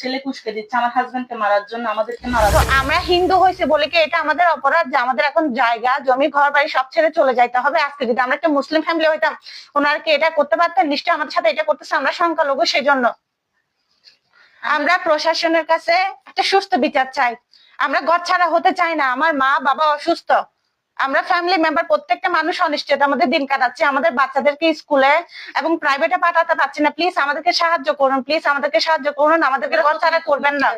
ছেলেকে উস্কে দিচ্ছে আমার হাজবেন্ডকে মারার জন্য, আমাদেরকে মারার তো জন্য। আমরা হিন্দু হয়েছে বলে কি এটা আমাদের অপরাধ যে আমাদের এখন জায়গা জমি ঘর বাড়ি সব ছেড়ে চলে যাইতে হবে? আজকে যদি আমরা একটা মুসলিম ফ্যামিলি হইতাম, ওনারা কি এটা করতে পারতেন? নিশ্চয়ই আমাদের সাথে এটা করতেছে, আমরা সংখ্যালঘু সেই জন্য। আমরা প্রশাসনের কাছে একটা সুস্থ বিচার চাই। আমরা ঘর ছাড়া হতে চাই না। আমার মা বাবা অসুস্থ, আমরা ফ্যামিলি মেম্বার প্রত্যেকটা মানুষ অনিশ্চিত আমাদের দিন কাটাচ্ছে, আমাদের বাচ্চাদেরকে স্কুলে এবং প্রাইভেটে পাঠাতে পারছি না। প্লিজ আমাদেরকে সাহায্য করুন, প্লিজ আমাদেরকে সাহায্য করুন, আমাদেরকে ঘর ছাড়া করবেন না।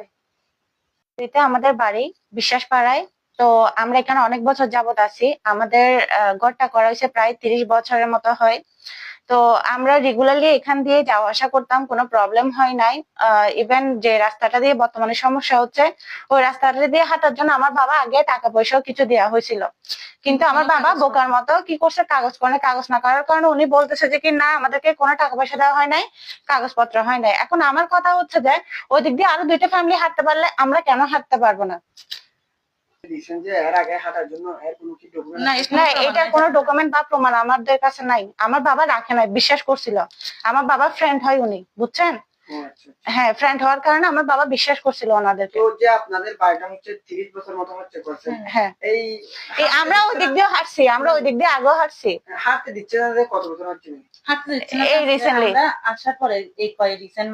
এটা আমাদের বাড়ি বিশ্বাস পাড়ায়। তো আমরা এখানে অনেক বছর যাবত আছি। আমাদের ঘরটা করা হয়েছে প্রায় 30 বছরের মতো হয়। তো আমরা রেগুলারলি এখান দিয়ে যাওয়া আসা করতাম, কোনো প্রবলেম হয় নাই। ইভেন যে রাস্তাটা দিয়ে বর্তমানে সমস্যা হচ্ছে, ওই রাস্তাটা দিয়ে হাঁটার জন্য আমার বাবা আগে টাকা পয়সাও কিছু দেওয়া হয়েছিল, কিন্তু আমার বাবা বোকার মতো কি করছে, কাগজ না করার কারণে উনি বলতেছে যে কি না আমাদেরকে কোনো টাকা পয়সা দেওয়া হয় নাই, কাগজপত্র হয় নাই। এখন আমার কথা হচ্ছে যে ওই দিক দিয়ে আরো 2টা ফ্যামিলি হাঁটতে পারলে আমরা কেন হাঁটতে পারবো না? না, এটা কোনো ডকুমেন্ট বা প্রমাণ আমাদের কাছে নাই। আমার বাবা রাখে নাই, বিশ্বাস করছিল। আমার বাবা ফ্রেন্ড হয় উনি, বুঝছেন? হ্যাঁ, ফ্রেন্ড হওয়ার কারণে আমার বাবা বিশ্বাস করছিল ওনাদেরকে। তো যে আপনাদের বাড়িটা হচ্ছে 30 বছর মতো হচ্ছে করছেন, হ্যাঁ, এই আমরা ওই দিক দিয়ে হাঁটছি, আমরা ওই দিক দিয়ে আগেও হাঁটছি। হাঁটতে দিচ্ছে না যে কত বছর হচ্ছে? হাঁটতে দিচ্ছে না এই recently। আমরা আসার পরে এই রিসেন্ট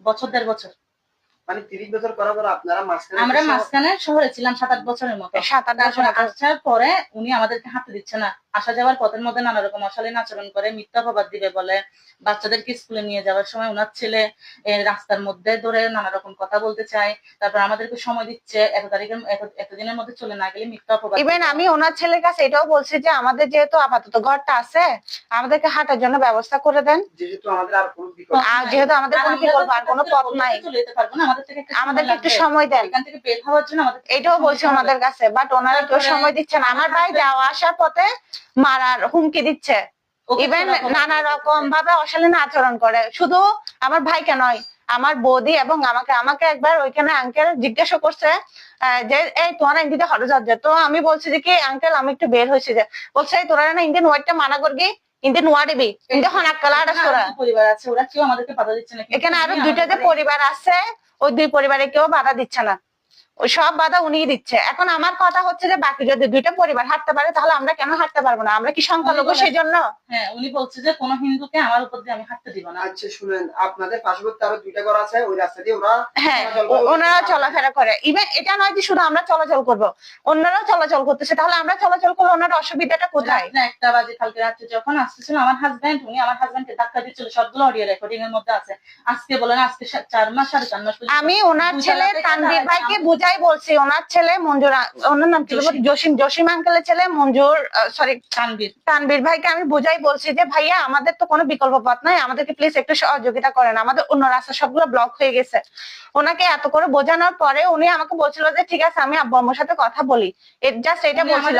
বছর 1.5 বছর, মানে 30 বছর করার পর আপনারা আমরা মাঝখানে শহরে ছিলাম 7-8 বছরের মতো। 7-8 বছর তারপরে আসার পরে উনি আমাদেরকে হাঁটতে দিচ্ছে না। আসা যাওয়ার পথের মধ্যে নানা রকম অশালীন আচরণ করে, মিথ্যা অপবাদ দিবে বলে। বাচ্চাদেরকে স্কুলে নিয়ে যাওয়ার সময় ওনার ছেলে রাস্তার মধ্যে ধরে নানা রকম কথা বলতে চায়। তারপর আমাদেরকে সময় দিচ্ছে, এতদিনের মধ্যে চলে না গেলে মিথ্যা অপবাদ। ইভেন আমি ওনার ছেলের কাছে এটাও বলছি যে আমাদের যেহেতু আপাতত ঘরটা আছে, আমাদেরকে হাঁটার জন্য ব্যবস্থা করে দেন, যেহেতু আমাদের আর কোনো যেহেতু আমাদের কোনো বিকল্প আর কোনো পথ নাই, চলে যেতে পারবো না, আমাদেরকে একটু সময় দেন। এখান থেকে বের হওয়ার জন্য এটাও বলছি ওনাদের কাছে, বাট ওনারা কেউ সময় দিচ্ছে না। আমার ভাই যাওয়া আসার পথে মারার হুমকি দিচ্ছে, ইভেন নানা রকম ভাবে অশালীন আচরণ করে। শুধু আমার ভাইকে নয়, আমার বৌদি এবং আমাকে একবার ওইখানে আঙ্কেল জিজ্ঞাসা করছে যে এই তোমার ইন্ডিতে হঠাৎ যাচ্ছে। তো আমি বলছি যে কি আঙ্কেল আমি একটু বের হয়েছি, যে বলছে তোরা না ইন্ডিয়ান ওয়াইটটা মানা করবি, ইন্ডিয়ান ওয়াডিবি ইন্ডিয়া হনাক কালার পরিবার আছে, ওরা কেউ আমাদেরকে বাধা দিচ্ছে না। এখানে আরো 2টা যে পরিবার আছে, ওই 2 পরিবারে কেউ বাধা দিচ্ছে না, ওই সব বাধা উনিই দিচ্ছে। এখন আমার কথা হচ্ছে যে বাকি যদি 2টা পরিবার হাঁটতে পারে তাহলে আমরা কেন হাঁটতে পারবো না? আমরা কি সংখ্যালঘু সেই জন্য? হ্যাঁ, উনি বলছে যে কোনো হিন্দুকে আমার উপর দিয়ে আমি হাঁটতে দিব না। আচ্ছা শুনেন, আপনাদের পার্শ্ববর্তী আরো 2টা ঘর আছে, ওই রাস্তা দিয়ে ওরা হ্যাঁ, ওনারা চলাফেরা করে। ইভেন এটা নয় যে শুধু আমরা চলাচল করব, অন্যরাও চলাচল করতেছে, তাহলে আমরা চলাচল করলে ওনার অসুবিধাটা কোথায়? 1টা বাজে কালকে রাত্রে যখন আসতেছিল আমার হাজবেন্ড, উনি আমার হাজবেন্ডকে ধাক্কা দিচ্ছিল, সবগুলো অডিও রেকর্ডিং এর মধ্যে আছে। আজকে বলেন আজকে 4 মাস 4.5 মাস আমি ওনার ছেলে তানভীর ভাইকে বুঝাই বলছি, ওনার ছেলে মঞ্জুর, ওনার নাম কি জসিম আঙ্কেলের ছেলে মঞ্জুর, সরি তানভীর ভাইকে আমি বুঝাই বলছি যে ভাইয়া আমাদের তো কোনো বিকল্প পথ নাই, আমাদেরকে প্লিজ একটু সহযোগিতা করেন, আমাদের অন্য রাস্তা সবগুলো ব্লক হয়ে গেছে। ওনাকে এত করে বোঝানোর পরে উনি আমাকে বলছিল যে ঠিক আছে আমি আব্বু আম্মুর সাথে কথা বলি, জাস্ট এটা বলছিল।